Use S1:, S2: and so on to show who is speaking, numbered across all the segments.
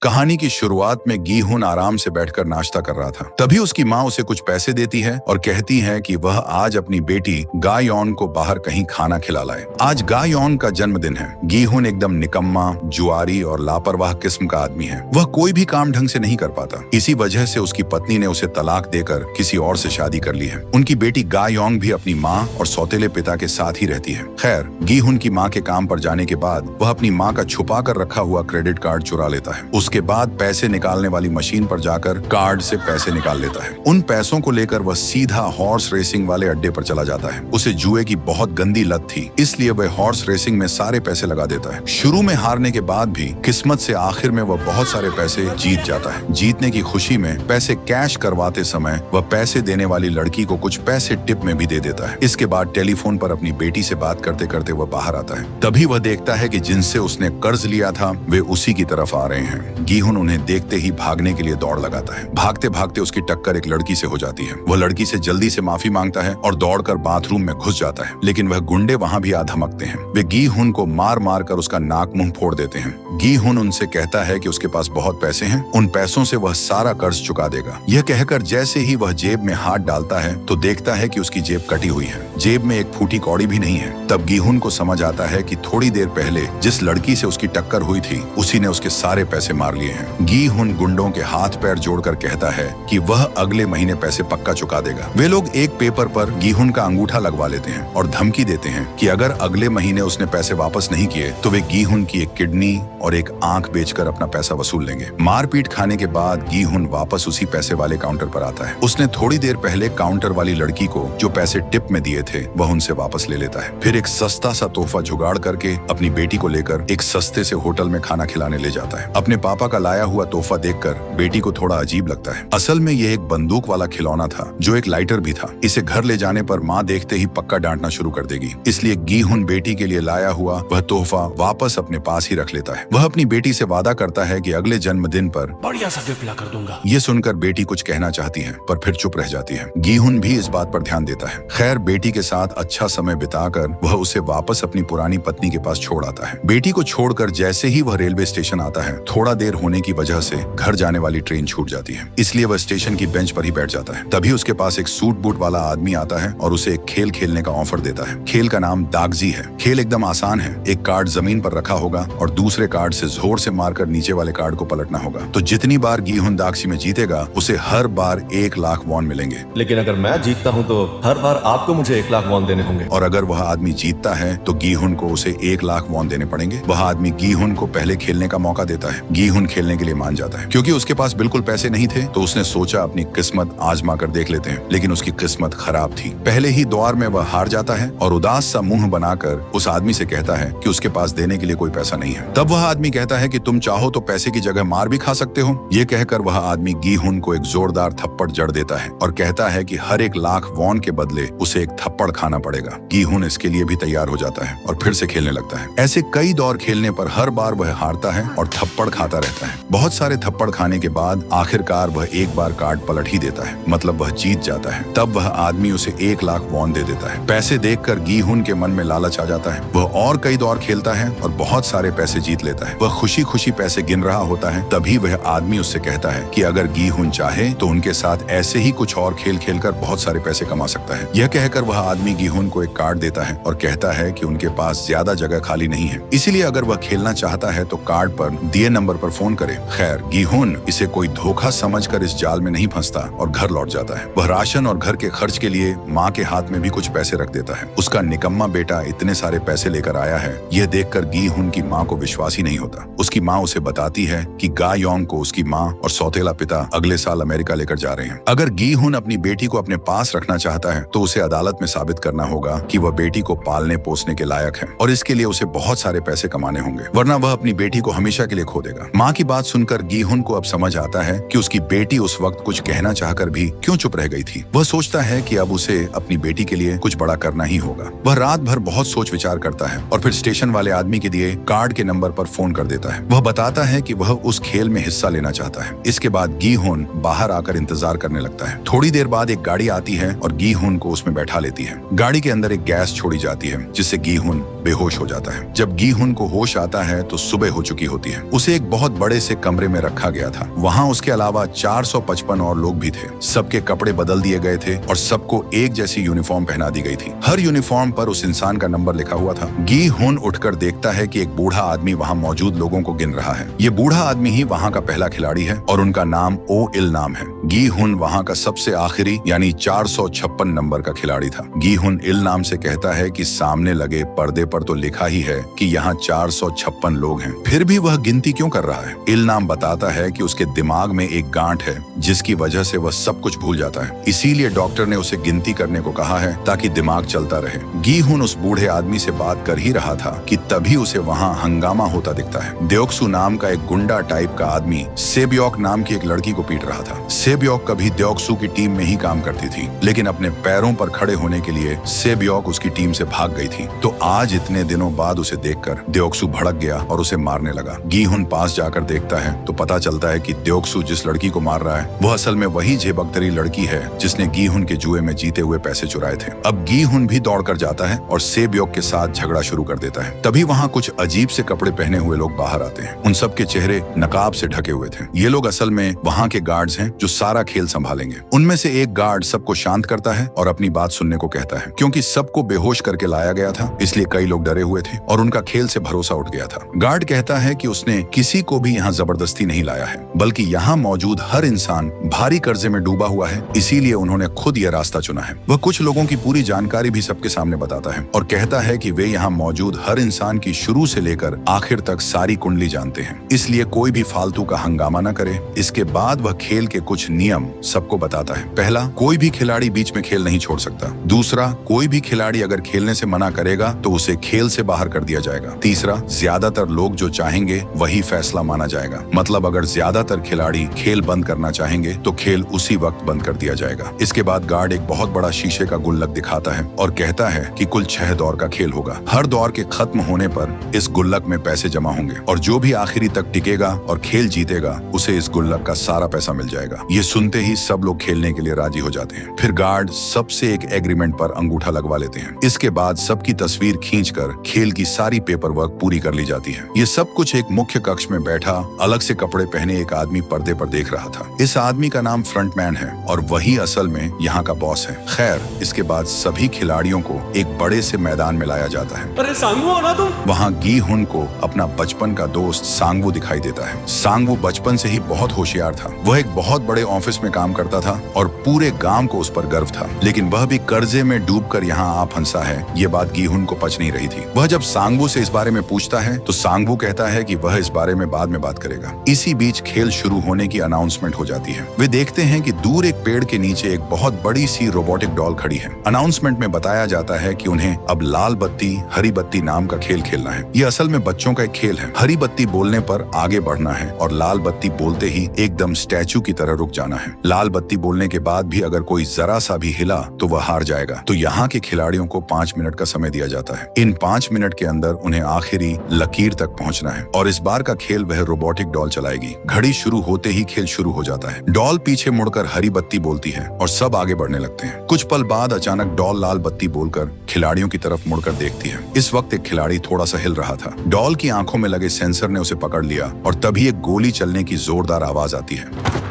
S1: कहानी की शुरुआत में गी हुन आराम से बैठकर नाश्ता कर रहा था। तभी उसकी माँ उसे कुछ पैसे देती है और कहती है कि वह आज अपनी बेटी गा यॉन को बाहर कहीं खाना खिला लाए। आज गा यॉन का जन्मदिन है। गी हुन एकदम निकम्मा, जुआरी और लापरवाह किस्म का आदमी है। वह कोई भी काम ढंग से नहीं कर पाता। इसी वजह से उसकी पत्नी ने उसे तलाक देकर किसी और से शादी कर ली है। उनकी बेटी गा योंग भी अपनी माँ और सौतेले पिता के साथ ही रहती है। खैर, गी हुन की माँ के काम पर जाने के बाद वह अपनी माँ का छुपा कर रखा हुआ क्रेडिट कार्ड चुरा लेता है। उसके बाद पैसे निकालने वाली मशीन पर जाकर कार्ड से पैसे निकाल लेता है। उन पैसों को लेकर वह सीधा हॉर्स रेसिंग वाले अड्डे पर चला जाता है। उसे जुए की बहुत गंदी लत थी, इसलिए वह हॉर्स रेसिंग में सारे पैसे लगा देता है। शुरू में हारने के बाद भी किस्मत से आखिर में वह बहुत सारे पैसे जीत जाता है। जीतने की खुशी में पैसे कैश करवाते समय वह पैसे देने वाली लड़की को कुछ पैसे टिप में भी दे देता है। इसके बाद टेलीफोन पर अपनी बेटी से बात करते करते वह बाहर आता है। तभी वह देखता है कि जिनसे उसने कर्ज लिया था वे उसी की तरफ आ रहे हैं। गी हुन उन्हें देखते ही भागने के लिए दौड़ लगाता है। भागते भागते उसकी टक्कर एक लड़की से हो जाती है। वह लड़की से जल्दी से माफी मांगता है और दौड़कर बाथरूम में घुस जाता है, लेकिन वह गुंडे वहां भी आ धमकते हैं। वे गी हुन को मार मार कर उसका नाक मुंह फोड़ देते हैं। गी हुन उनसे कहता है कि उसके पास बहुत पैसे हैं, उन पैसों से वह सारा कर्ज चुका देगा। यह कहकर जैसे ही वह जेब में हाथ डालता है तो देखता है कि उसकी जेब कटी हुई है। जेब में एक फूटी कौड़ी भी नहीं है। तब गी हुन को समझ आता है कि थोड़ी देर पहले जिस लड़की से उसकी टक्कर हुई थी उसी ने उसके सारे पैसे मार लिए हैं। गी हुन गुंडों के हाथ पैर जोड़कर कहता है कि वह अगले महीने पैसे पक्का चुका देगा। वे लोग एक पेपर पर गी हुन का अंगूठा लगवा लेते हैं और धमकी देते हैं कि अगर अगले महीने उसने पैसे वापस नहीं किए तो वे गी हुन की एक किडनी और एक आंख बेचकर अपना पैसा वसूल लेंगे। मारपीट खाने के बाद गी हुन वापस उसी पैसे वाले काउंटर पर आता है। उसने थोड़ी देर पहले काउंटर वाली लड़की को जो पैसे टिप में दिए थे वह उनसे वापस ले लेता है। फिर एक सस्ता सा तोहफा जुगाड़ करके अपनी बेटी को लेकर एक सस्ते से होटल में खाना खिलाने ले जाता है। अपने पापा का लाया हुआ तोहफा देखकर बेटी को थोड़ा अजीब लगता है। असल में ये एक बंदूक वाला खिलौना था जो एक लाइटर भी था। इसे घर ले जाने पर माँ देखते ही पक्का डांटना शुरू कर देगी, इसलिए गी हुन बेटी के लिए लाया हुआ वह तोहफा वापस अपने पास ही रख लेता है। वह अपनी बेटी से वादा करता है कि अगले जन्मदिन पर
S2: बढ़िया सा गिफ्ट ला कर दूंगा।
S1: ये सुनकर बेटी कुछ कहना चाहती है पर फिर चुप रह जाती है। गी हुन भी इस बात पर ध्यान देता है। खैर, बेटी के साथ अच्छा समय बिताकर वह उसे वापस अपनी पुरानी पत्नी के पास छोड़ आता है। बेटी को छोड़कर जैसे ही वह रेलवे स्टेशन आता है, थोड़ा देर होने की वजह से घर जाने वाली ट्रेन छूट जाती है, इसलिए वह स्टेशन की बेंच पर ही बैठ जाता है। तभी उसके पास एक सूट बूट वाला आदमी आता है और उसे एक खेल खेलने का ऑफर देता है। खेल का नाम दागजी है। खेल एकदम आसान है। एक कार्ड जमीन पर रखा होगा और दूसरे कार्ड से जोर से मारकर नीचे वाले कार्ड को पलटना होगा। तो जितनी बार गी हुन दागजी में जीतेगा उसे हर बार 1 लाख वॉन मिलेंगे।
S2: लेकिन अगर मैं जीतता हूँ तो हर बार आपको मुझे 1 लाख वॉन देने होंगे।
S1: और अगर वह आदमी जीतता है तो गी हुन को उसे 1 लाख वॉन देने पड़ेंगे। वह आदमी गी हुन को पहले खेलने का मौका देता है। गी हुन खेलने के लिए मान जाता है। क्योंकि उसके पास बिल्कुल पैसे नहीं थे तो उसने सोचा अपनी किस्मत आजमा कर देख लेते हैं, लेकिन उसकी किस्मत खराब थी। पहले ही दौर में वह हार जाता है और उदास सा मुंह बनाकर उस आदमी से कहता है कि उसके पास देने के लिए कोई पैसा नहीं है। तब वह आदमी कहता है कि तुम चाहो तो पैसे की जगह मार भी खा सकते हो। ये कहकर वह आदमी गी हुन को एक जोरदार थप्पड़ जड़ देता है और कहता है कि हर 1 लाख वॉन के बदले उसे एक थप्पड़ खाना पड़ेगा। गी हुन इसके लिए भी तैयार हो जाता है और फिर से खेलने लगता है। ऐसे कई दौर खेलने पर हर बार वह हारता है और थप्पड़ खाता रहता है। बहुत सारे थप्पड़ खाने के बाद आखिरकार वह एक बार कार्ड पलट ही देता है, मतलब वह जीत जाता है। तब वह आदमी उसे 1 लाख वॉन दे देता है। पैसे देखकर गी हुन के मन में लालच आ जाता है। वह और कई दौर खेलता है और बहुत सारे पैसे जीत लेता है। वह खुशी खुशी पैसे गिन रहा होता है, तभी वह आदमी उससे कहता है कि अगर गी हुन चाहे तो उनके साथ ऐसे ही कुछ और खेल खेलकर बहुत सारे पैसे कमा सकता है। यह कहकर वह आदमी गी हुन को एक कार्ड देता है और कहता है कि उनके पास ज्यादा जगह खाली नहीं है, इसीलिए अगर वह खेलना चाहता है तो कार्ड पर दिए नंबर पर फोन करे। खैर, गी हुन इसे कोई धोखा समझकर इस जाल में नहीं फंसता और घर लौट जाता है। वह राशन और घर के खर्च के लिए माँ के हाथ में भी कुछ पैसे रख देता है। उसका निकम्मा बेटा इतने सारे पैसे लेकर आया है, यह देखकर गी हुन की माँ को विश्वास ही नहीं होता। उसकी माँ उसे बताती है कि गा योंग को उसकी माँ और सौतेला पिता अगले साल अमेरिका लेकर जा रहे हैं। अगर गी हुन अपनी बेटी को अपने पास रखना चाहता है तो उसे अदालत में साबित करना होगा कि वह बेटी को पालने पोसने के लायक है और इसके लिए उसे बहुत सारे पैसे कमाने होंगे, वरना वह अपनी बेटी को हमेशा के लिए खो देगा। माँ की बात सुनकर गी हुन को अब समझ आता है कि उसकी बेटी उस वक्त कुछ कहना चाहकर भी क्यों चुप रह गई थी। वह सोचता है कि अब उसे अपनी बेटी के लिए कुछ बड़ा करना ही होगा। वह रात भर बहुत सोच विचार करता है और फिर स्टेशन वाले आदमी के दिए कार्ड के नंबर पर फोन कर देता है। वह बताता है कि वह उस खेल में हिस्सा लेना चाहता है। इसके बाद गी हुन बाहर आकर इंतजार करने लगता है। थोड़ी देर बाद एक गाड़ी आती है और गी हुन को उसमें बैठा लेती जाती है। गाड़ी के अंदर एक गैस छोड़ी जाती है जिससे गीहुन बेहोश हो जाता है। जब गीहुन को होश आता है तो सुबह हो चुकी होती है। उसे एक बहुत बड़े से कमरे में रखा गया था। वहाँ उसके अलावा 455 और लोग भी थे। सबके कपड़े बदल दिए गए थे और सबको एक जैसी यूनिफॉर्म पहना दी गई थी। हर यूनिफॉर्म पर उस इंसान का नंबर लिखा हुआ था। गीहुन उठकर देखता है कि एक बूढ़ा आदमी वहाँ मौजूद लोगों को गिन रहा है। ये बूढ़ा आदमी ही वहाँ का पहला खिलाड़ी है और उनका नाम ओ इल नाम है। गीहुन वहाँ का सबसे आखिरी यानी 456 नंबर का खिलाड़ी था। गीहुन इल नाम से कहता है कि सामने लगे पर्दे पर तो लिखा ही है कि यहाँ 456 लोग हैं, फिर भी वह गिनती क्यों कर रहा है? इल नाम बताता है कि उसके दिमाग में एक गांठ है जिसकी वजह से वह सब कुछ भूल जाता है। इसीलिए डॉक्टर ने उसे गिनती करने को कहा है ताकि दिमाग चलता रहे। गीहुन उस बूढ़े आदमी से बात कर ही रहा था कि तभी उसे वहाँ हंगामा होता दिखता है। द्योक्सु नाम का एक गुंडा टाइप का आदमी सेब्योक नाम की एक लड़की को पीट रहा था। सेब्योक कभी द्योक्सु की टीम में ही काम करती थी, लेकिन अपने पैरों पर खड़े होने के लिए सेब्योक उसकी टीम से भाग गई थी। तो आज इतने दिनों बाद उसे देखकर द्योक्सु भड़क गया और उसे मारने लगा। गीहुन पास जाकर देखता है तो पता चलता है कि द्योक्सु जिस लड़की को मार रहा है वह असल में वही झेबकतरी लड़की है जिसने गीहुन के जुए में जीते हुए पैसे चुराए थे। अब गीहुन भी दौड़कर जाता है और सेब्योक के साथ झगड़ा शुरू कर देता है। तभी वहाँ कुछ अजीब से कपड़े पहने हुए लोग बाहर आते हैं। उन सब के चेहरे नकाब से ढके हुए थे। ये लोग असल में वहाँ के गार्ड्स हैं जो सारा खेल संभालेंगे। उनमें से एक गार्ड सबको शांत करता है और अपनी बात सुनने को कहता है। क्योंकि सबको बेहोश करके लाया गया था इसलिए कई लोग डरे हुए थे और उनका खेल से भरोसा उठ गया था। गार्ड कहता है कि उसने किसी को भी यहाँ जबरदस्ती नहीं लाया है, बल्कि यहाँ मौजूद हर इंसान भारी कर्जे में डूबा हुआ है, इसीलिए उन्होंने खुद यह रास्ता चुना है। वह कुछ लोगों की पूरी जानकारी भी सबके सामने बताता है और कहता है कि वे यहाँ मौजूद हर इंसान की शुरू से लेकर आखिर तक सारी कुंडली जानते हैं, इसलिए कोई भी फालतू का हंगामा न करे। इसके बाद वह खेल के कुछ नियम सबको बताता है। पहला, कोई भी खिलाड़ी बीच में खेल नहीं छोड़ सकता। दूसरा, कोई भी खिलाड़ी अगर खेलने से मना करेगा तो उसे खेल से बाहर कर दिया जाएगा। तीसरा, ज्यादातर लोग जो चाहेंगे वही फैसला माना जाएगा। मतलब अगर ज्यादातर खिलाड़ी खेल बंद करना चाहेंगे तो खेल उसी वक्त बंद कर दिया जाएगा। इसके बाद गार्ड एक बहुत बड़ा शीशे का गुल्लक दिखाता है और कहता है कि कुल 6 दौर का खेल होगा। हर दौर के खत्म होने पर इस गुल्लक में पैसे जमा होंगे और जो भी आखिरी तक टिकेगा और खेल जीतेगा उसे इस गुल्लक का सारा पैसा मिल जाएगा। ये सुनते ही सब लोग खेलने के लिए राजी हो जाते हैं। फिर गार्ड सबसे एक एग्रीमेंट पर अंगूठा लगवा लेते हैं। इसके बाद सबकी तस्वीर खींचकर खेल की सारी पेपर वर्क पूरी कर ली जाती है। ये सब कुछ एक मुख्य कक्ष में बैठा अलग से कपड़े पहने एक आदमी पर्दे पर देख रहा था। इस आदमी का नाम फ्रंटमैन है और वही असल में यहाँ का बॉस है। खैर, इसके बाद सभी खिलाड़ियों को एक बड़े से मैदान में लाया जाता है।
S3: अरे सांगवू हो ना तुम?
S1: वहाँ गीहुन को अपना बचपन का दोस्त सांगवू दिखाई देता है। सांगवू बचपन से ही बहुत होशियार था। वह एक बहुत बड़े ऑफिस में काम करता था और पूरे गांव को उस पर गर्व था, लेकिन वह भी कर्जे में डूबकर यहाँ आ फंसा है, ये बात गीहुन को पच नहीं रही थी। वह जब सांगवू से इस बारे में पूछता है तो सांगवू कहता है कि वह इस बारे में बाद में बात करेगा। इसी बीच खेल शुरू होने की अनाउंसमेंट हो जाती है। वे देखते हैं कि दूर एक पेड़ के नीचे एक बहुत बड़ी सी रोबोटिक डॉल खड़ी है। अनाउंसमेंट में बताया जाता है कि उन्हें अब लाल बत्ती हरी बत्ती नाम का खेल खेलना है। ये असल में बच्चों का एक खेल है। हरी बत्ती बोलने पर आगे बढ़ना है और लाल बत्ती बोलते ही एकदम स्टैचू की तरह रुक जाना है। लाल बत्ती बोलने के बाद भी अगर कोई जरा सा भी हिला तो वह हार जाएगा। तो यहाँ के खिलाड़ियों को 5 मिनट का समय दिया जाता है। इन 5 मिनट के अंदर उन्हें आखिरी लकीर तक पहुँचना है और इस बार का खेल वह रोबोटिक डॉल चलाएगी। घड़ी शुरू होते ही खेल शुरू हो जाता है। डॉल पीछे मुड़कर हरी बत्ती बोलती है और सब आगे बढ़ने लगते हैं। कुछ पल बाद अचानक डॉल लाल बत्ती बोलकर खिलाड़ियों की तरफ मुड़कर देखती है। इस वक्त एक खिलाड़ी थोड़ा सा हिल रहा था। डॉल की आंखों में लगे सेंसर ने उसे पकड़ लिया और तभी एक गोली चलने की जोरदार आवाज आती है।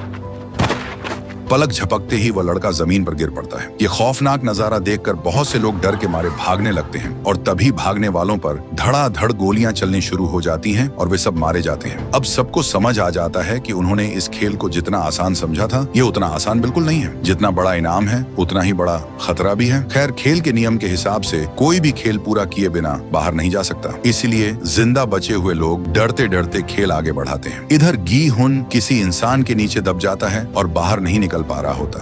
S1: पलक झपकते ही वह लड़का जमीन पर गिर पड़ता है। ये खौफनाक नजारा देखकर बहुत से लोग डर के मारे भागने लगते हैं और तभी भागने वालों पर धड़ाधड़ गोलियां चलनी शुरू हो जाती हैं और वे सब मारे जाते हैं। अब सबको समझ आ जाता है कि उन्होंने इस खेल को जितना आसान समझा था ये उतना आसान बिल्कुल नहीं है। जितना बड़ा इनाम है उतना ही बड़ा खतरा भी है। खैर, खेल के नियम के हिसाब से कोई भी खेल पूरा किए बिना बाहर नहीं जा सकता, इसलिए जिंदा बचे हुए लोग डरते डरते खेल आगे बढ़ाते हैं। इधर गीहुन किसी इंसान के नीचे दब जाता है और बाहर नहीं निकल पा रहा होता।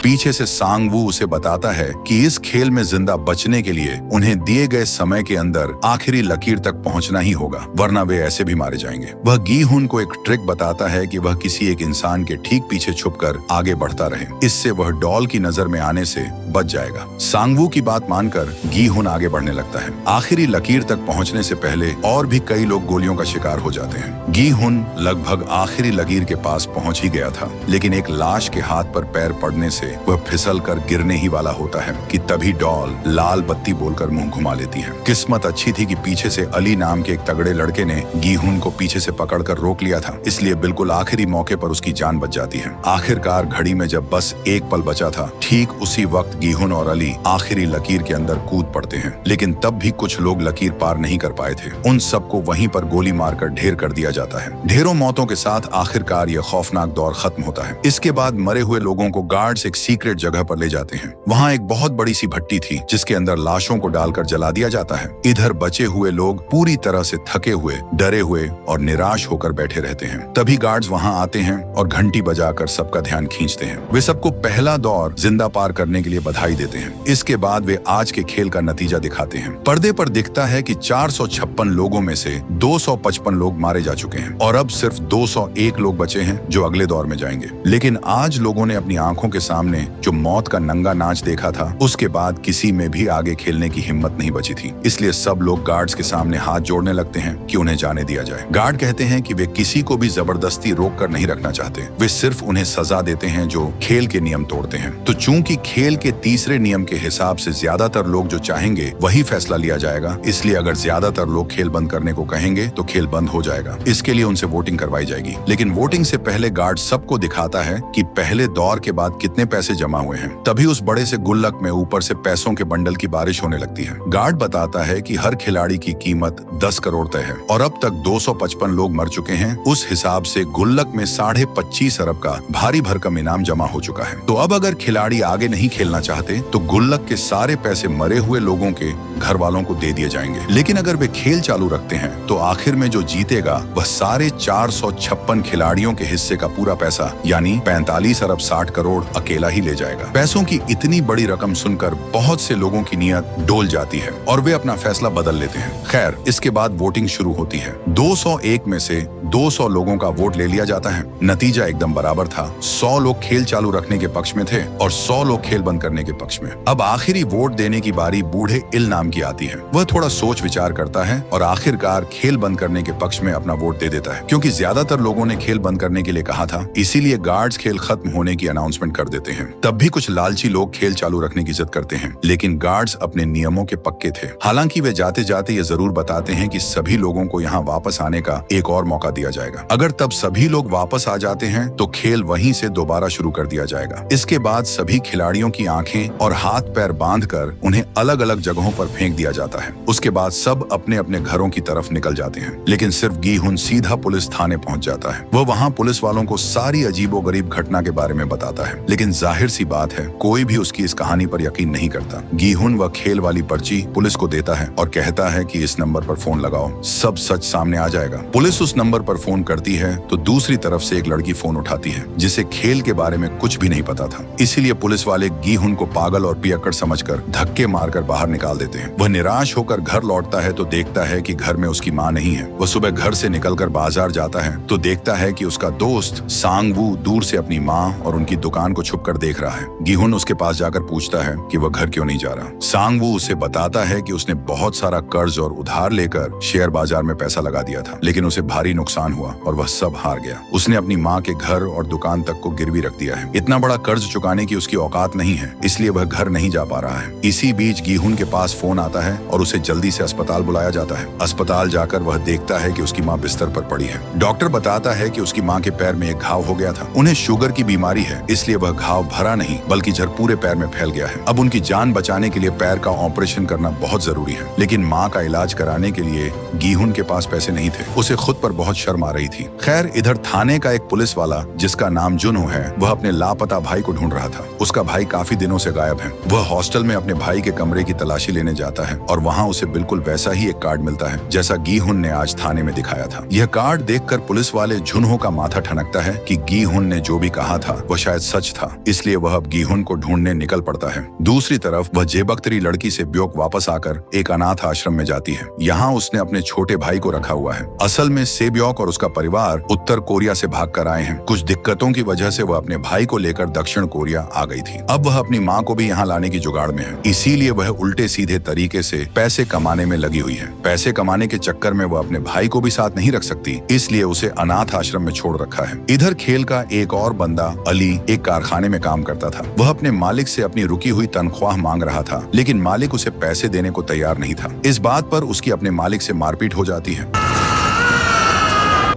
S1: पीछे से सांगवू उसे बताता है कि इस खेल में जिंदा बचने के लिए उन्हें दिए गए समय के अंदर आखिरी लकीर तक पहुंचना ही होगा, वरना वे ऐसे भी मारे जाएंगे। वह गीहुन को एक ट्रिक बताता है कि वह किसी एक इंसान के ठीक पीछे छुपकर आगे बढ़ता रहे। इससे वह डॉल की नजर में आने से बच जाएगा। सांगवू की बात मानकर गीहुन आगे बढ़ने लगता है। आखिरी लकीर तक पहुंचने से पहले और भी कई लोग गोलियों का शिकार हो जाते हैं। गीहुन लगभग आखिरी लकीर के पास पहुंच ही गया था, लेकिन एक लाल लाश के हाथ पर पैर पड़ने से वह फिसल कर गिरने ही वाला होता है कि तभी डॉल लाल बत्ती बोलकर मुंह घुमा लेती है। किस्मत अच्छी थी कि पीछे से अली नाम के एक तगड़े लड़के ने गीहुन को पीछे से पकड़कर रोक लिया था, इसलिए बिल्कुल आखिरी मौके पर उसकी जान बच जाती है। आखिरकार घड़ी में जब बस एक पल बचा था, ठीक उसी वक्त गीहुन और अली आखिरी लकीर के अंदर कूद पड़ते हैं, लेकिन तब भी कुछ लोग लकीर पार नहीं कर पाए थे। उन सबको वहीं पर गोली मारकर ढेर कर दिया जाता है। ढेरों मौतों के साथ आखिरकार यह खौफनाक दौर खत्म होता है। इसके बाद मरे हुए लोगों को गार्ड्स एक सीक्रेट जगह पर ले जाते हैं। वहाँ एक बहुत बड़ी सी भट्टी थी जिसके अंदर लाशों को डालकर जला दिया जाता है। इधर बचे हुए लोग पूरी तरह से थके हुए, डरे हुए और निराश होकर बैठे रहते हैं। तभी गार्ड्स वहाँ आते हैं और घंटी बजाकर सबका ध्यान खींचते हैं। वे सबको पहला दौर जिंदा पार करने के लिए बधाई देते हैं। इसके बाद वे आज के खेल का नतीजा दिखाते हैं। पर्दे पर दिखता है कि 456 लोगों में से 255 लोग मारे जा चुके हैं और अब सिर्फ 201 लोग बचे हैं जो अगले दौर में जाएंगे। लेकिन आज लोगों ने अपनी आंखों के सामने जो मौत का नंगा नाच देखा था, उसके बाद किसी में भी आगे खेलने की हिम्मत नहीं बची थी। इसलिए सब लोग गार्ड्स के सामने हाथ जोड़ने लगते हैं कि उन्हें जाने दिया जाए। गार्ड कहते हैं कि वे किसी को भी जबरदस्ती रोक कर नहीं रखना चाहते, वे सिर्फ उन्हें सजा देते हैं जो खेल के नियम तोड़ते हैं। तो चूंकि खेल के तीसरे नियम के हिसाब से ज्यादातर लोग जो चाहेंगे वही फैसला लिया जाएगा, इसलिए अगर ज्यादातर लोग खेल बंद करने को कहेंगे तो खेल बंद हो जाएगा। इसके लिए उनसे वोटिंग करवाई जाएगी। लेकिन वोटिंग से पहले गार्ड सबको दिखाता है कि पहले दौर के बाद कितने पैसे जमा हुए हैं। तभी उस बड़े से गुल्लक में ऊपर से पैसों के बंडल की बारिश होने लगती है। गार्ड बताता है कि हर खिलाड़ी की कीमत 10 करोड़ तय है और अब तक 255 लोग मर चुके हैं। उस हिसाब से गुल्लक में 25.5 अरब का भारी भरकम इनाम जमा हो चुका है। तो अब अगर खिलाड़ी आगे नहीं खेलना चाहते तो गुल्लक के सारे पैसे मरे हुए लोगों के घर वालों को दे दिए जाएंगे। लेकिन अगर वे खेल चालू रखते हैं तो आखिर में जो जीतेगा वह सारे 456 खिलाड़ियों के हिस्से का पूरा पैसा यानी 45 अरब 60 करोड़ अकेला ही ले जाएगा। पैसों की इतनी बड़ी रकम सुनकर बहुत से लोगों की नीयत डोल जाती है और वे अपना फैसला बदल लेते हैं। खैर, इसके बाद वोटिंग शुरू होती है। 201 में से 200 लोगों का वोट ले लिया जाता है। नतीजा एकदम बराबर था। 100 लोग खेल चालू रखने के पक्ष में थे और 100 लोग खेल बंद करने के पक्ष में। अब आखिरी वोट देने की बारी बूढ़े इल नाम की आती है। वह थोड़ा सोच विचार करता है और आखिरकार खेल बंद करने के पक्ष में अपना वोट दे देता है। क्योंकि ज्यादातर लोगों ने खेल बंद करने के लिए कहा था, इसीलिए गार्ड्स खेल खत्म होने की अनाउंसमेंट कर देते हैं। तब भी कुछ लालची लोग खेल चालू रखने की जिद करते हैं, लेकिन गार्ड्स अपने नियमों के पक्के थे। हालांकि वे जाते जाते ये जरूर बताते हैं कि सभी लोगों को यहाँ वापस आने का एक और मौका दिया जाएगा। अगर तब सभी लोग वापस आ जाते हैं तो खेल वहीं से दोबारा शुरू कर दिया जाएगा। इसके बाद सभी खिलाड़ियों की आंखें और हाथ पैर बांधकर उन्हें अलग अलग जगहों पर फेंक दिया जाता है। उसके बाद सब अपने अपने घरों की तरफ निकल जाते हैं। लेकिन सिर्फ गीहुन सीधा पुलिस थाने पहुंच जाता है। वह वहां पुलिस वालों को सारी अजीबोगरीब घटना के बारे में बताता है। लेकिन जाहिर सी बात है, कोई भी उसकी इस कहानी पर यकीन नहीं करता। गीहुन वह खेल वाली पर्ची पुलिस को देता है और कहता है कि इस नंबर पर फोन लगाओ, सब सच सामने आ जाएगा। पुलिस उस नंबर पर फोन करती है तो दूसरी तरफ से एक लड़की फोन उठाती है जिसे खेल के बारे में कुछ भी नहीं पता था। इसीलिए पुलिस वाले गीहुन को पागल और पियक्कड़ समझकर धक्के मारकर बाहर निकाल देते हैं। वह निराश होकर घर लौटता है तो देखता है कि घर में उसकी माँ नहीं है। वह सुबह घर से निकलकर बाजार जाता है तो देखता है कि उसका दोस्त सांगवू दूर से अपनी माँ और उनकी दुकान को छुपकर देख रहा है। गीहुन उसके पास जाकर पूछता है कि वह घर क्यों नहीं जा रहा। सांगवू उसे बताता है कि उसने बहुत सारा कर्ज और उधार लेकर शेयर बाजार में पैसा लगा दिया था, लेकिन उसे भारी नुकसान हुआ और वह सब हार गया। उसने अपनी माँ के घर और दुकान तक को गिरवी रख दिया है। इतना बड़ा कर्ज चुकाने की उसकी औकात नहीं है, इसलिए वह घर नहीं जा पा रहा है। इसी बीच गीहुन के पास फोन आता है और उसे जल्दी से अस्पताल बुलाया जाता है। अस्पताल जाकर वह देखता है कि उसकी माँ बिस्तर पर पड़ी है। डॉक्टर बताता है कि उसकी माँ के पैर में एक घाव हो गया था। उन्हें शुगर की बीमारी है, इसलिए वह घाव भरा नहीं बल्कि जड़ पूरे पैर में फैल गया है। अब उनकी जान बचाने के लिए पैर का ऑपरेशन करना बहुत जरूरी है, लेकिन माँ का इलाज कराने के लिए गीहुन के पास पैसे नहीं थे। उसे खुद पर बहुत शर्म आ रही थी। खैर, इधर थाने का एक पुलिस वाला जिसका नाम जुनू है, वह अपने लापता भाई को ढूंढ रहा था। उसका भाई काफी दिनों से गायब है। वह हॉस्टल में अपने भाई के कमरे की तलाशी लेने जाता है और वहाँ उसे बिल्कुल वैसा ही एक कार्ड मिलता है जैसा गीहुन ने आज थाने में दिखाया था। यह कार्ड देखकर पुलिस वाले जुनहो का माथा ठनकता है कि गीहुन ने जो भी कहा था वह शायद सच था, इसलिए वह अब गीहुन को ढूंढने निकल पड़ता है। दूसरी तरफ वह जेबकतरी लड़की से ब्योक वापस आकर एक अनाथ आश्रम में जाती है। यहाँ उसने अपने छोटे भाई को रखा हुआ है। असल में सेब्योक और उसका परिवार उत्तर कोरिया से भाग कर आए हैं। कुछ दिक्कतों की वजह से वह अपने भाई को लेकर दक्षिण कोरिया आ गई थी। अब वह अपनी माँ को भी यहाँ लाने की जुगाड़ में है, इसीलिए वह उल्टे सीधे तरीके से पैसे कमाने में लगी हुई है। पैसे कमाने के चक्कर में वह अपने भाई को भी साथ नहीं रख सकती, इसलिए उसे अनाथ आश्रम में छोड़ रखा है। इधर खेल का एक और बंदा अली एक कारखाने में काम करता था। वह अपने मालिक से अपनी रुकी हुई तनख्वाह मांग रहा था, लेकिन मालिक उसे पैसे देने को तैयार नहीं था। इस बात पर उसकी अपने मालिक से मारपीट हो जाती है।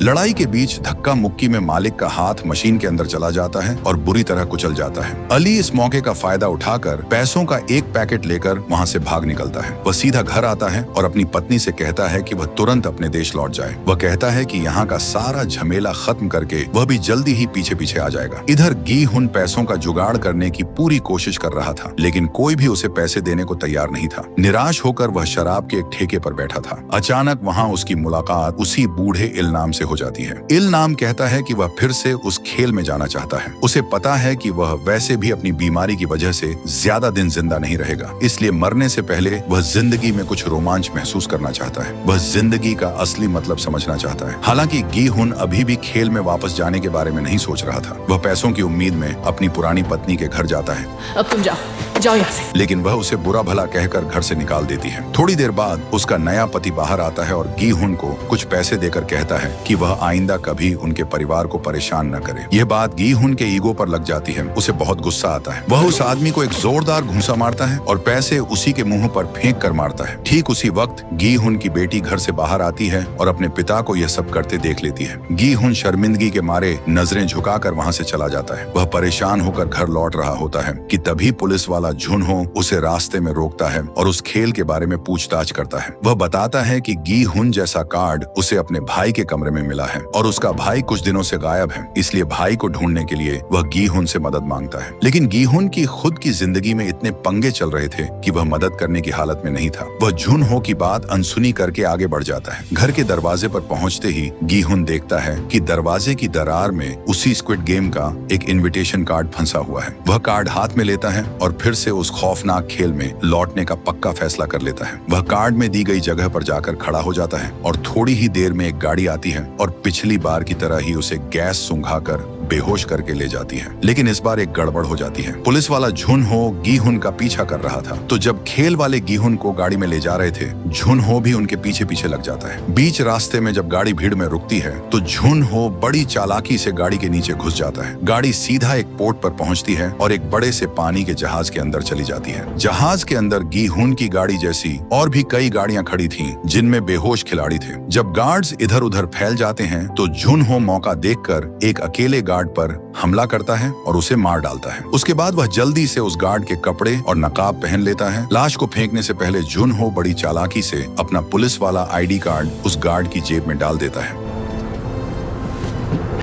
S1: लड़ाई के बीच धक्का मुक्की में मालिक का हाथ मशीन के अंदर चला जाता है और बुरी तरह कुचल जाता है। अली इस मौके का फायदा उठाकर पैसों का एक पैकेट लेकर वहां से भाग निकलता है। वह सीधा घर आता है और अपनी पत्नी से कहता है कि वह तुरंत अपने देश लौट जाए। वह कहता है कि यहाँ का सारा झमेला खत्म करके वह भी जल्दी ही पीछे पीछे आ जाएगा। इधर गी हुन पैसों का जुगाड़ करने की पूरी कोशिश कर रहा था, लेकिन कोई भी उसे पैसे देने को तैयार नहीं था। निराश होकर वह शराब के एक ठेके पर बैठा था। अचानक वहाँ उसकी मुलाकात उसी बूढ़े इल्नाम से हो जाती है। इल्नाम कहता है कि वह फिर से उस खेल में जाना चाहता है। उसे पता है कि वह वैसे भी अपनी बीमारी की वजह से ज्यादा दिन जिंदा नहीं रहेगा, इसलिए मरने से पहले वह जिंदगी में कुछ रोमांच महसूस करना चाहता है। वह जिंदगी का असली मतलब समझना चाहता है। हालांकि गी हुन अभी भी खेल में वापस जाने के बारे में नहीं सोच रहा था। वह पैसों की उम्मीद में अपनी पुरानी पत्नी के घर जाता है।
S3: अब तुम जाओ यहाँ से।
S1: लेकिन वह उसे बुरा भला कहकर घर से निकाल देती है। थोड़ी देर बाद उसका नया पति बाहर आता है और गी हुन को कुछ पैसे देकर कहता है कि वह आइंदा कभी उनके परिवार को परेशान न करे। यह बात गी हुन के ईगो पर लग जाती है। उसे बहुत गुस्सा आता है। वह उस आदमी को एक जोरदार घूंसा मारता है और पैसे उसी के मुंह पर फेंक कर मारता है। ठीक उसी वक्त गी हुन की बेटी घर से बाहर आती है और अपने पिता को यह सब करते देख लेती है। गी हुन शर्मिंदगी के मारे नजरें झुकाकर वहां से चला जाता है। वह परेशान होकर घर लौट रहा होता है कि तभी पुलिस वाला झुनहो उसे रास्ते में रोकता है और उस खेल के बारे में पूछताछ करता है। वह बताता है कि गी हुन जैसा कार्ड उसे अपने भाई के कमरे में मिला है और उसका भाई कुछ दिनों से गायब है, इसलिए भाई को ढूंढने के लिए वह गी हुन से मदद मांगता है। लेकिन गी हुन की खुद की जिंदगी में इतने पंगे चल रहे थे कि वह मदद करने की हालत में नहीं था। वह झुनहो की बात अनसुनी करके आगे बढ़ जाता है। घर के दरवाजे पर पहुंचते ही गी हुन देखता है कि दरवाजे की दरार में उसी स्क्विड गेम का एक इन्विटेशन कार्ड फंसा हुआ है। वह कार्ड हाथ में लेता है और फिर से उस खौफनाक खेल में लौटने का पक्का फैसला कर लेता है। वह कार्ड में दी गई जगह पर जाकर खड़ा हो जाता है और थोड़ी ही देर में एक गाड़ी आती है और पिछली बार की तरह ही उसे गैस सुंघाकर बेहोश करके ले जाती है। लेकिन इस बार एक गड़बड़ हो जाती है। पुलिस वाला झुनहो गी हुन का पीछा कर रहा था, तो जब खेल वाले गी हुन को गाड़ी में ले जा रहे थे, झुनहो भी उनके पीछे पीछे लग जाता है। बीच रास्ते में जब गाड़ी भीड़ में रुकती है तो झुनहो बड़ी चालाकी से गाड़ी के नीचे घुस जाता है। गाड़ी सीधा एक पोर्ट पर पहुंचती है और एक बड़े से पानी के जहाज के अंदर चली जाती है। जहाज के अंदर गी हुन की गाड़ी जैसी और भी कई गाड़ियां खड़ी थीं, जिनमें बेहोश खिलाड़ी थे। जब गार्ड्स इधर उधर फैल जाते हैं तो झुनहो मौका देखकर एक अकेले गार्ड पर हमला करता है और उसे मार डालता है। उसके बाद वह जल्दी से उस गार्ड के कपड़े और नकाब पहन लेता है। लाश को फेंकने से पहले झुनहो बड़ी चालाकी से अपना पुलिस वाला आईडी कार्ड उस गार्ड की जेब में डाल देता है।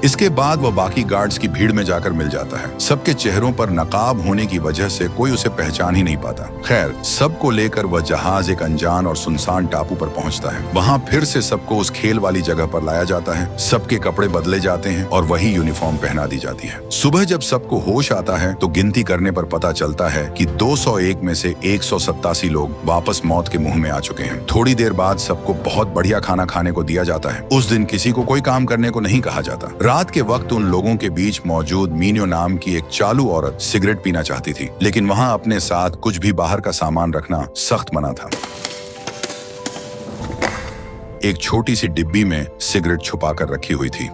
S1: इसके बाद वह बाकी गार्ड्स की भीड़ में जाकर मिल जाता है। सबके चेहरों पर नकाब होने की वजह से कोई उसे पहचान ही नहीं पाता। खैर, सबको लेकर वह जहाज एक अनजान और सुनसान टापू पर पहुंचता है। वहां फिर से सबको उस खेल वाली जगह पर लाया जाता है। सबके कपड़े बदले जाते हैं और वही यूनिफॉर्म पहना दी जाती है। सुबह जब सबको होश आता है तो गिनती करने पर पता चलता है कि 201 में से 187 लोग वापस मौत के मुंह में आ चुके हैं। थोड़ी देर बाद सबको बहुत बढ़िया खाना खाने को दिया जाता है। उस दिन किसी को कोई काम करने को नहीं कहा जाता। रात के वक्त उन लोगों के बीच मौजूद मीनियो नाम की एक चालू औरत सिगरेट पीना चाहती थी, लेकिन वहां अपने साथ कुछ भी बाहर का सामान रखना सख्त मना था। एक छोटी सी डिब्बी में सिगरेट छुपाकर रखी हुई थी।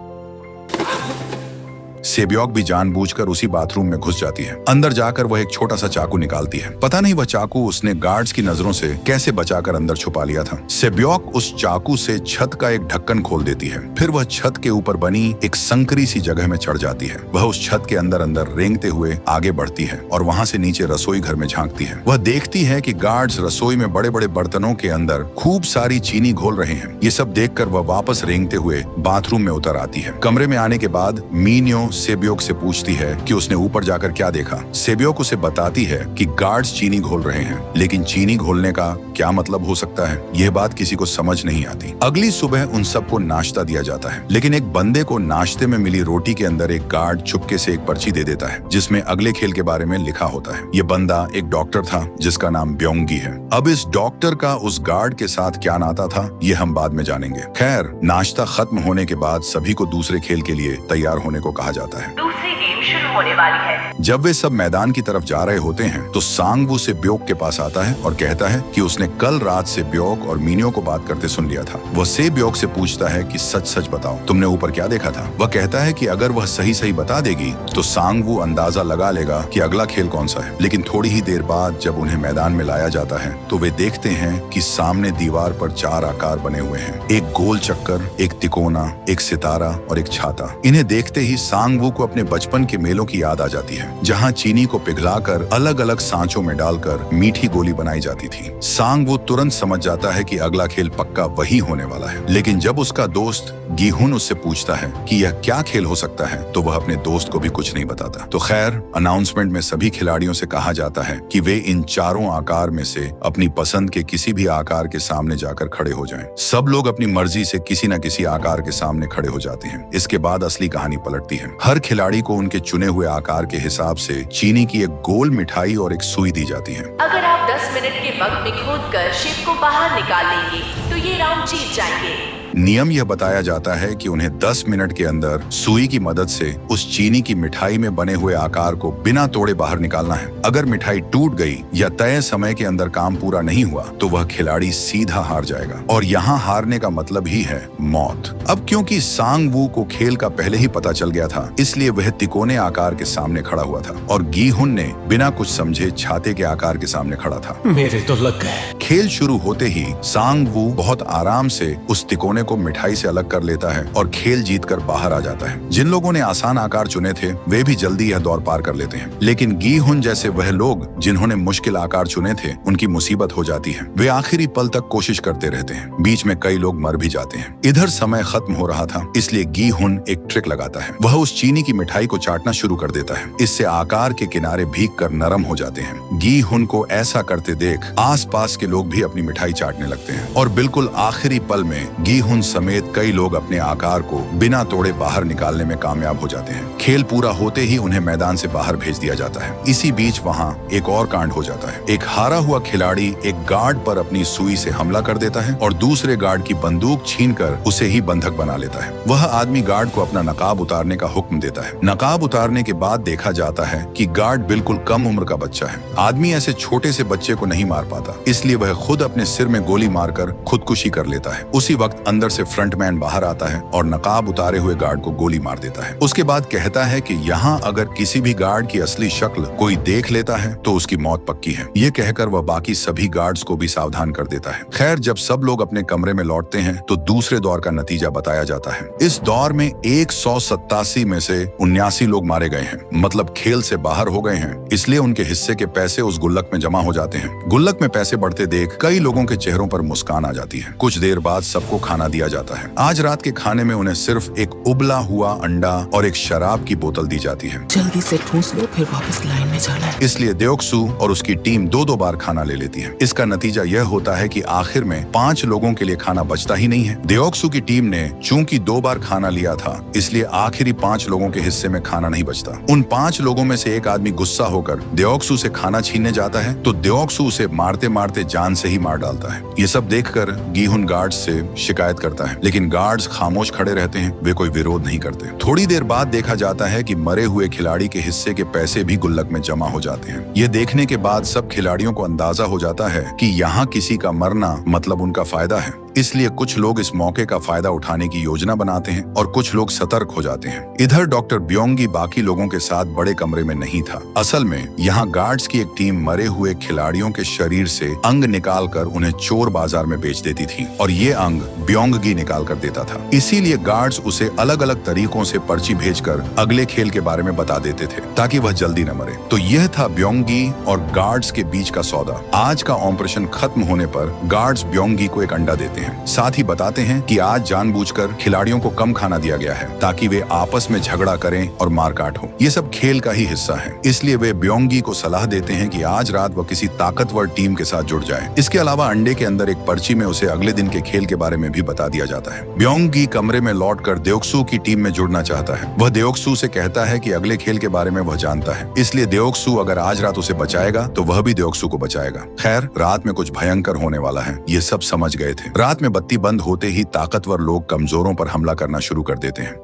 S1: सेब्योक भी जानबूझकर उसी बाथरूम में घुस जाती है। अंदर जाकर वह एक छोटा सा चाकू निकालती है। पता नहीं वह चाकू उसने गार्ड्स की नजरों से कैसे बचाकर अंदर छुपा लिया था। सेब्योक उस चाकू से छत का एक ढक्कन खोल देती है। फिर वह छत के ऊपर बनी एक संकरी सी जगह में चढ़ जाती है। वह उस छत के अंदर अंदर रेंगते हुए आगे बढ़ती है और वहां से नीचे रसोई घर में झांकती है। वह देखती है कि गार्ड्स रसोई में बड़े बड़े बर्तनों के अंदर खूब सारी चीनी घोल रहे हैं। ये सब देखकर वह वापस रेंगते हुए बाथरूम में उतर आती है। कमरे में आने के बाद मीनियो सेब्योक से पूछती है कि उसने ऊपर जाकर क्या देखा। सेब्योक उसे बताती है कि गार्ड्स चीनी घोल रहे हैं, लेकिन चीनी घोलने का क्या मतलब हो सकता है, यह बात किसी को समझ नहीं आती। अगली सुबह उन सबको नाश्ता दिया जाता है, लेकिन एक बंदे को नाश्ते में मिली रोटी के अंदर एक गार्ड चुपके से एक पर्ची दे देता है, जिसमें अगले खेल के बारे में लिखा होता है। ये बंदा एक डॉक्टर था जिसका नाम ब्योंगी है। अब इस डॉक्टर का उस गार्ड के साथ क्या नाता था, ये हम बाद में जानेंगे। खैर, नाश्ता खत्म होने के बाद सभी को दूसरे खेल के लिए तैयार होने को कहा जाता है।
S3: दूसरे गेम
S4: शुरू होने वाली है।
S1: जब वे सब मैदान की तरफ जा रहे होते हैं तो सांगवू से ब्योक के पास आता है और कहता है कि उसने कल रात से ब्योक और मीनियो को बात करते सुन लिया था। वह से ब्योक से पूछता है कि सच सच बताओ, तुमने ऊपर क्या देखा था? वह कहता है कि अगर वह सही सही बता देगी तो सांगवू अंदाजा लगा लेगा कि अगला खेल कौन सा है। लेकिन थोड़ी ही देर बाद जब उन्हें मैदान में लाया जाता है तो वे देखते हैं कि सामने दीवार पर 4 आकार बने हुए हैं, एक गोल चक्कर, एक तिकोना, एक सितारा और एक छाता। इन्हें देखते ही सांगवू को अपने बचपन के मेलों की याद आ जाती है, जहाँ चीनी को पिघलाकर अलग अलग सांचों में डालकर मीठी गोली बनाई जाती थी। सांगवू तुरंत समझ जाता है कि अगला खेल पक्का वही होने वाला है। लेकिन जब उसका दोस्त गीहुन उससे पूछता है कि यह क्या खेल हो सकता है तो वह अपने दोस्त को भी कुछ नहीं बताता। तो खैर, अनाउंसमेंट में सभी खिलाड़ियों से कहा जाता है कि वे इन चारों आकार में से अपनी पसंद के किसी भी आकार के सामने जाकर खड़े हो जाएं। सब लोग अपनी मर्जी से किसी न किसी आकार के सामने खड़े हो जाते हैं। इसके बाद असली कहानी पलटती है। हर खिलाड़ी को उनके चुने हुए आकार के हिसाब से चीनी की एक गोल मिठाई और एक सुई दी जाती है।
S4: अगर आप 10 मिनट के वक्त में खोदकर शिप को बाहर निकाल लेंगे तो ये राउंड जीत जाएंगे।
S1: नियम यह बताया जाता है कि उन्हें 10 मिनट के अंदर सुई की मदद से उस चीनी की मिठाई में बने हुए आकार को बिना तोड़े बाहर निकालना है। अगर मिठाई टूट गई या तय समय के अंदर काम पूरा नहीं हुआ तो वह खिलाड़ी सीधा हार जाएगा और यहाँ हारने का मतलब ही है मौत। अब क्योंकि सांगवू को खेल का पहले ही पता चल गया था, इसलिए वह तिकोने आकार के सामने खड़ा हुआ था और गीहुन ने बिना कुछ समझे छाते के आकार के सामने खड़ा था।
S2: मेरे तो लग गए।
S1: खेल शुरू होते ही सांगवू बहुत आराम से उस तिकोने को मिठाई से अलग कर लेता है और खेल जीतकर बाहर आ जाता है। जिन लोगों ने आसान आकार चुने थे वे भी जल्दी यह दौर पार कर लेते हैं, लेकिन गीहुन जैसे वह लोग जिन्होंने मुश्किल आकार चुने थे उनकी मुसीबत हो जाती है। वे आखिरी पल तक कोशिश करते रहते हैं। बीच में कई लोग मर भी जाते हैं। इधर समय खत्म हो रहा था, इसलिए गीहुन एक ट्रिक लगाता है। वह उस चीनी की मिठाई को चाटना शुरू कर देता है। इससे आकार के किनारे भीग कर नरम हो जाते हैं। गीहुन को ऐसा करते देख आसपास के लोग भी अपनी मिठाई चाटने लगते हैं और बिल्कुल आखिरी पल में गीहुन समेत कई लोग अपने आकार को बिना तोड़े बाहर निकालने में कामयाब हो जाते हैं। खेल पूरा होते ही उन्हें मैदान से बाहर भेज दिया जाता है। इसी बीच वहाँ एक और कांड हो जाता है। एक हारा हुआ खिलाड़ी एक गार्ड पर अपनी सुई से हमला कर देता है और दूसरे गार्ड की बंदूक छीनकर उसे ही बंधक बना लेता है। वह आदमी गार्ड को अपना नकाब उतारने का हुक्म देता है। नकाब उतारने के बाद देखा जाता है कि गार्ड बिल्कुल कम उम्र का बच्चा है। आदमी ऐसे छोटे से बच्चे को नहीं मार पाता, इसलिए वह खुद अपने सिर में गोली मारकर खुदकुशी कर लेता है। उसी वक्त अंदर से फ्रंटमैन बाहर आता है और नकाब उतारे हुए गार्ड को गोली मार देता है। उसके बाद कहता है कि यहाँ अगर किसी भी गार्ड की असली शक्ल कोई देख लेता है तो उसकी मौत पक्की है। ये कहकर वह बाकी सभी गार्ड्स को भी सावधान कर देता है। खैर, जब सब लोग अपने कमरे में लौटते हैं तो दूसरे दौर का नतीजा बताया जाता है। इस दौर में 187 में से 79 लोग मारे गए हैं, मतलब खेल से बाहर हो गए हैं। इसलिए उनके हिस्से के पैसे उस गुल्लक में जमा हो जाते हैं। गुल्लक में पैसे बढ़ते देख कई लोगों के चेहरों पर मुस्कान आ जाती है। कुछ देर बाद सबको खाना दिया जाता है। आज रात के खाने में उन्हें सिर्फ एक उबला हुआ अंडा और एक शराब की बोतल दी जाती है।
S3: जल्दी से ठूस लो, फिर वापस लाइन में जाना है।
S1: इसलिए देओक्सू और उसकी टीम 2-2 बार खाना ले लेती है। इसका नतीजा यह होता है कि आखिर में 5 लोगों के लिए खाना बचता ही नहीं है। देओक्सू की टीम ने चूंकि 2 बार खाना लिया था, इसलिए आखिरी 5 लोगों के हिस्से में खाना नहीं बचता। उन 5 लोगों में से एक आदमी गुस्सा होकर देओक्सू से खाना छीनने जाता है तो देओक्सू उसे मारते मारते जान से ही मार डालता है। ये सब देखकर गीहुन गार्ड्स से शिकायत करता है, लेकिन गार्ड्स खामोश खड़े रहते हैं। वे कोई विरोध नहीं करते। थोड़ी देर बाद देखा जाता है कि मरे हुए खिलाड़ी के हिस्से के पैसे भी गुल्लक में जमा हो जाते हैं। ये देखने के बाद सब खिलाड़ियों को अंदाजा हो जाता है कि यहाँ किसी का मरना मतलब उनका फायदा है। इसलिए कुछ लोग इस मौके का फायदा उठाने की योजना बनाते हैं और कुछ लोग सतर्क हो जाते हैं। इधर डॉक्टर ब्योंगी बाकी लोगों के साथ बड़े कमरे में नहीं था। असल में यहाँ गार्ड्स की एक टीम मरे हुए खिलाड़ियों के शरीर से अंग निकालकर उन्हें चोर बाजार में बेच देती थी और ये अंग ब्योंगी निकाल कर देता था। इसीलिए गार्ड्स उसे अलग अलग तरीकों से पर्ची भेजकर अगले खेल के बारे में बता देते थे ताकि वह जल्दी न मरे। तो यह था ब्योंगी और गार्ड्स के बीच का सौदा। आज का ऑपरेशन खत्म होने पर गार्ड्स ब्योंगी को एक अंडा देते हैं। साथ ही बताते हैं कि आज जानबूझकर खिलाड़ियों को कम खाना दिया गया है ताकि वे आपस में झगड़ा करें और मारकाट हो। ये सब खेल का ही हिस्सा है। इसलिए वे ब्योंगी को सलाह देते हैं कि आज रात वह किसी ताकतवर टीम के साथ जुड़ जाए। इसके अलावा अंडे के अंदर एक पर्ची में उसे अगले दिन के खेल के बारे में भी बता दिया जाता है। ब्योंगी कमरे में लौटकर देओक्सू की टीम में जुड़ना चाहता है। वह देओक्सू से कहता है कि अगले खेल के बारे में वह जानता है, इसलिए देओक्सू अगर आज रात उसे बचाएगा तो वह भी देओक्सू को बचाएगा। खैर, रात में कुछ भयंकर होने वाला है, ये सब समझ गए थे। रात में बत्ती बंद होते ही ताकतवर लोग कमजोरों पर हमला करना शुरू कर देते हैं।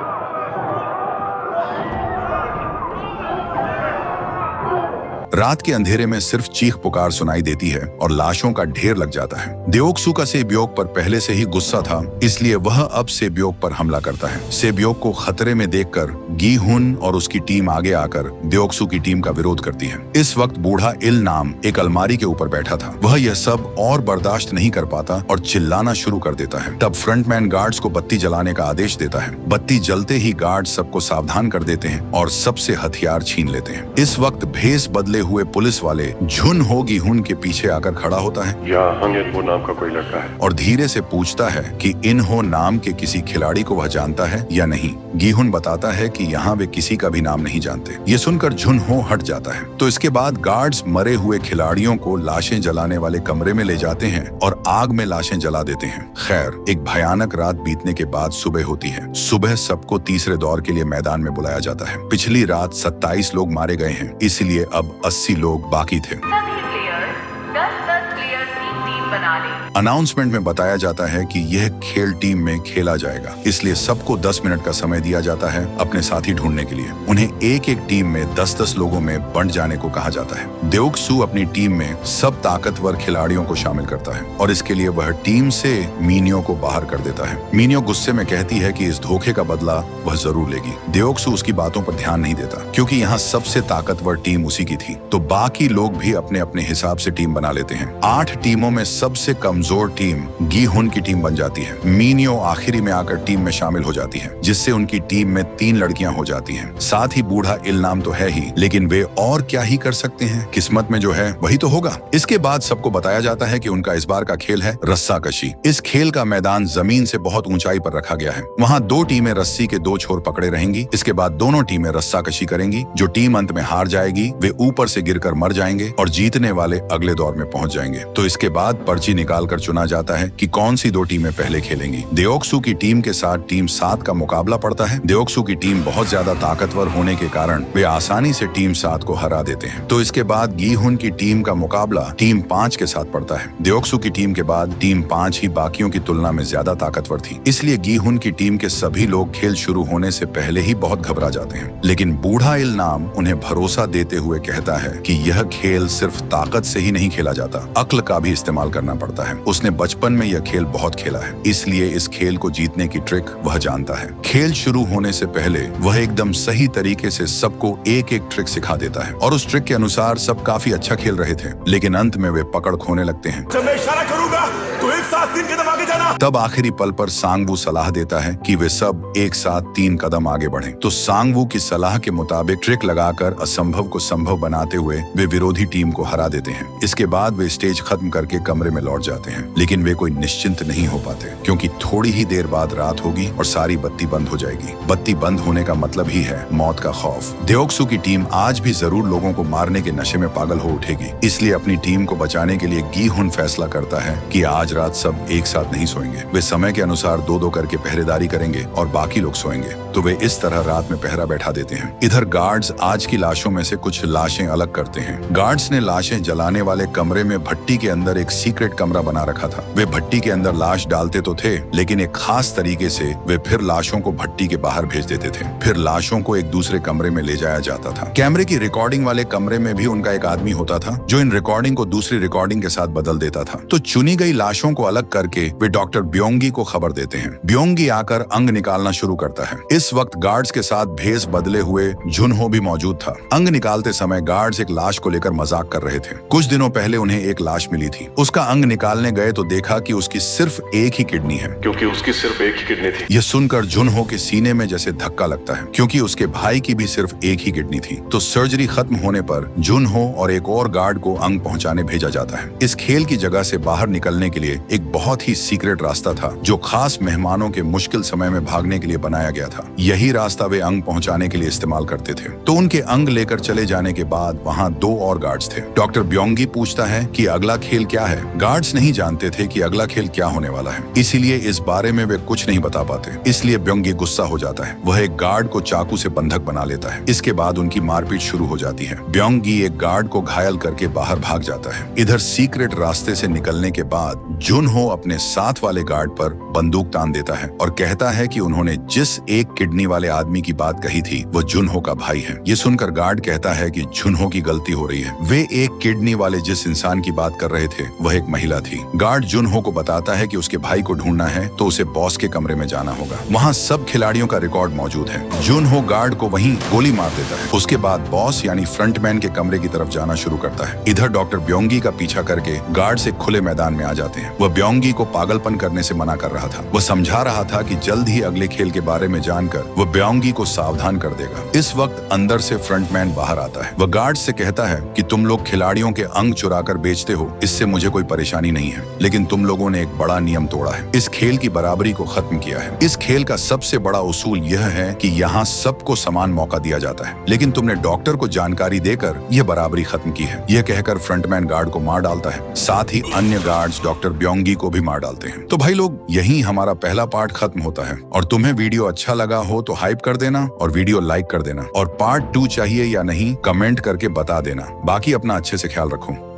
S1: रात के अंधेरे में सिर्फ चीख पुकार सुनाई देती है और लाशों का ढेर लग जाता है। देओक्सू का सेब्योक पर पहले से ही गुस्सा था, इसलिए वह अब सेब्योक पर हमला करता है। सेब्योक को खतरे में देखकर गी हुन और उसकी टीम आगे आकर देओक्सू की टीम का विरोध करती है। इस वक्त बूढ़ा इल नाम एक अलमारी के ऊपर बैठा था। वह यह सब और बर्दाश्त नहीं कर पाता और चिल्लाना शुरू कर देता है। तब फ्रंटमैन गार्ड्स को बत्ती जलाने का आदेश देता है। बत्ती जलते ही गार्ड्स सबको सावधान कर देते हैं और सबसे हथियार छीन लेते हैं। इस वक्त भेस बदले हुए पुलिस वाले झुन हो गी हुन के पीछे आकर खड़ा होता है
S5: नाम का कोई लड़का है
S1: और धीरे से पूछता है कि इनहो नाम के किसी खिलाड़ी को वह जानता है या नहीं। गीहुन बताता है कि यहाँ वे किसी का भी नाम नहीं जानते। ये सुनकर झुनहो हट जाता है। तो इसके बाद गार्ड्स मरे हुए खिलाड़ियों को लाशें जलाने वाले कमरे में ले जाते हैं और आग में लाशें जला देते हैं। खैर, एक भयानक रात बीतने के बाद सुबह होती है। सुबह सबको तीसरे दौर के लिए मैदान में बुलाया जाता है। पिछली रात 27 लोग मारे गए हैं, इसलिए अब 80 लोग बाकी थे।
S4: सभी प्लेयर्स 10-10 प्लेयर्स की टीम बना लें।
S1: अनाउंसमेंट में बताया जाता है कि यह खेल टीम में खेला जाएगा, इसलिए सबको 10 मिनट का समय दिया जाता है अपने साथी ढूंढने के लिए। उन्हें एक एक टीम में 10-10 लोगों में बंट जाने को कहा जाता है। देओक्सू अपनी टीम में सब ताकतवर खिलाड़ियों को शामिल करता है और इसके लिए वह टीम से मीनियो को बाहर कर देता है। मीनियो गुस्से में कहती है कि इस धोखे का बदला वह जरूर लेगी। देओक्सू उसकी बातों पर ध्यान नहीं देता, क्योंकि यहाँ सबसे ताकतवर टीम उसी की थी। तो बाकी लोग भी अपने अपने हिसाब से टीम बना लेते हैं। 8 टीमों में सबसे कमजोर टीम गी हुन की टीम बन जाती है। मीनियो आखिरी में आकर टीम में शामिल हो जाती है, जिससे उनकी टीम में 3 लड़कियां हो जाती हैं। साथ ही बूढ़ा इल नाम तो है ही, लेकिन वे और क्या ही कर सकते हैं। किस्मत में जो है वही तो होगा। इसके बाद सबको बताया जाता है कि उनका इस बार का खेल है रस्साकशी। इस खेल का मैदान जमीन से बहुत ऊंचाई पर रखा गया है। वहाँ 2 टीमें रस्सी के 2 छोर पकड़े रहेंगी। इसके बाद दोनों टीमें रस्साकशी करेंगी। जो टीम अंत में हार जाएगी वे ऊपर से गिरकर मर जाएंगे और जीतने वाले अगले दौर में पहुंच जाएंगे। तो इसके बाद पर्ची निकाल कर चुना जाता है कि कौन सी 2 टीमें पहले खेलेंगी। देओक्सू की टीम के साथ टीम 7 का मुकाबला पड़ता है। देओक्सू की टीम बहुत ज्यादा ताकतवर होने के कारण वे आसानी से टीम 7 को हरा देते हैं। तो इसके बाद गी हुन की टीम का मुकाबला टीम 5 के साथ पड़ता है। देओक्सू की टीम के बाद टीम 5 ही बाकियों की तुलना में ज्यादा ताकतवर थी, इसलिए गी हुन की टीम के सभी लोग खेल शुरू होने से पहले ही बहुत घबरा जाते हैं। लेकिन बूढ़ा इल नाम उन्हें भरोसा देते हुए कहता है कि यह खेल सिर्फ ताकत से ही नहीं खेला जाता, अक्ल का भी इस्तेमाल करना पड़ता है। उसने बचपन में यह खेल बहुत खेला है, इसलिए इस खेल को जीतने की ट्रिक वह जानता है। खेल शुरू होने से पहले वह एकदम सही तरीके से सबको एक एक ट्रिक सिखा देता है और उस ट्रिक के अनुसार सब काफी अच्छा खेल रहे थे, लेकिन अंत में वे पकड़ खोने लगते हैं।
S5: जब मैं इशारा करूंगा तो एक साथ 3 कदम आगे जाना।
S1: तब आखिरी पल पर सांगवू सलाह देता है कि वे सब एक साथ 3 कदम आगे बढ़ें। तो सांगवू की सलाह के मुताबिक ट्रिक लगाकर असंभव को संभव बनाते हुए वे विरोधी टीम को हरा देते हैं। इसके बाद वे स्टेज खत्म करके कमरे में लौट जाते हैं, लेकिन वे कोई निश्चिंत नहीं हो पाते, क्योंकि थोड़ी ही देर बाद रात होगी और सारी बत्ती बंद हो जाएगी। बत्ती बंद होने का मतलब ही है मौत का खौफ। देओक्सू की टीम आज भी जरूर लोगों को मारने के नशे में पागल हो उठेगी, इसलिए अपनी टीम को बचाने के लिए गी हुन फैसला करता है कि आज रात सब एक साथ नहीं सोएंगे। वे समय के अनुसार 2-2 करके पहरेदारी करेंगे और बाकी लोग सोएंगे। तो वे इस तरह रात में पहरा बैठा देते हैं। इधर गार्ड्स आज की लाशों में से कुछ लाशें अलग करते हैं। गार्ड्स ने लाशें जलाने वाले कमरे में भट्टी के अंदर एक सीक्रेट कमरा बना रखा था। वे भट्टी के अंदर लाश डालते तो थे, लेकिन एक खास तरीके से वे फिर लाशों को भट्टी के बाहर भेज देते थे। फिर लाशों को एक दूसरे कमरे में ले जाया जाता था। कैमरे की रिकॉर्डिंग वाले कमरे में भी उनका एक आदमी होता था, जो इन रिकॉर्डिंग को दूसरी रिकॉर्डिंग के साथ बदल देता था। तो चुनी गई लाशों को अलग करके वे डॉक्टर ब्योंगी को खबर देते हैं। ब्योंगी आकर अंग निकालना शुरू करता है। इस वक्त गार्ड्स के साथ भेस बदले हुए झुनहो भी मौजूद था। अंग निकालते समय गार्ड्स एक लाश को लेकर मजाक कर रहे थे। कुछ दिनों पहले उन्हें एक लाश मिली थी। उसका अंग निकालने गए तो देखा कि उसकी सिर्फ एक ही किडनी है,
S5: क्योंकि उसकी सिर्फ एक ही किडनी थी।
S1: यह सुनकर झुनहो के सीने में जैसे धक्का लगता है, क्योंकि उसके भाई की भी सिर्फ एक ही किडनी थी। तो सर्जरी खत्म होने पर झुनहो और एक और गार्ड को अंग पहुंचाने भेजा जाता है। इस खेल की जगह से बाहर निकलने के लिए एक बहुत ही सीक्रेट रास्ता था, जो खास मेहमानों के मुश्किल समय में भागने के लिए बनाया गया था। यही रास्ता वे अंग पहुंचाने के लिए इस्तेमाल करते थे। तो उनके अंग लेकर चले जाने के बाद वहाँ 2 और गार्ड्स थे। डॉक्टर ब्योंगी पूछता है कि अगला खेल क्या है। गार्ड्स नहीं जानते थे कि अगला खेल क्या होने वाला है, इसीलिए इस बारे में वे कुछ नहीं बता पाते। इसलिए ब्योंगी गुस्सा हो जाता है। वह एक गार्ड को चाकू से बंधक बना लेता है। इसके बाद उनकी मारपीट शुरू हो जाती है। ब्योंगी एक गार्ड को घायल करके बाहर भाग जाता है। इधर सीक्रेट रास्ते से निकलने के बाद जुन जुनहो अपने साथ वाले गार्ड पर बंदूक तान देता है और कहता है कि उन्होंने जिस एक किडनी वाले आदमी की बात कही थी वो जुनहो का भाई है। ये सुनकर गार्ड कहता है कि जुनहो की गलती हो रही है। वे एक किडनी वाले जिस इंसान की बात कर रहे थे वह एक महिला थी। गार्ड जुनहो को बताता है कि उसके भाई को ढूंढना है तो उसे बॉस के कमरे में जाना होगा। वहाँ सब खिलाड़ियों का रिकॉर्ड मौजूद है। जुनहो गार्ड को वहीं गोली मार देता है। उसके बाद बॉस यानी फ्रंटमैन के कमरे की तरफ जाना शुरू करता है। इधर डॉक्टर ब्योंगी का पीछा करके गार्ड से खुले मैदान में आ जाते हैं। वह ब्योंगी को पागलपन करने से मना कर रहा था। वह समझा रहा था कि जल्द ही अगले खेल के बारे में जानकर वह ब्योंगी को सावधान कर देगा। इस वक्त अंदर से फ्रंटमैन बाहर आता है। वह गार्ड से कहता है कि तुम लोग खिलाड़ियों के अंग चुराकर बेचते हो, इससे मुझे कोई परेशानी नहीं है, लेकिन तुम लोगों ने एक बड़ा नियम तोड़ा है। इस खेल की बराबरी को खत्म किया है। इस खेल का सबसे बड़ा उसूल यह है कि यहाँ सबको समान मौका दिया जाता है, लेकिन तुमने डॉक्टर को जानकारी देकर यह बराबरी खत्म की है। यह कहकर फ्रंटमैन गार्ड को मार डालता है। साथ ही अन्य गार्ड्स डॉक्टर ब्योंगी को भी मार डालते हैं। तो भाई लोग, यहीं हमारा पहला पार्ट खत्म होता है। और तुम्हें वीडियो अच्छा लगा हो तो हाइप कर देना और वीडियो लाइक कर देना। और पार्ट 2 चाहिए या नहीं कमेंट करके बता देना। बाकी अपना अच्छे से ख्याल रखो।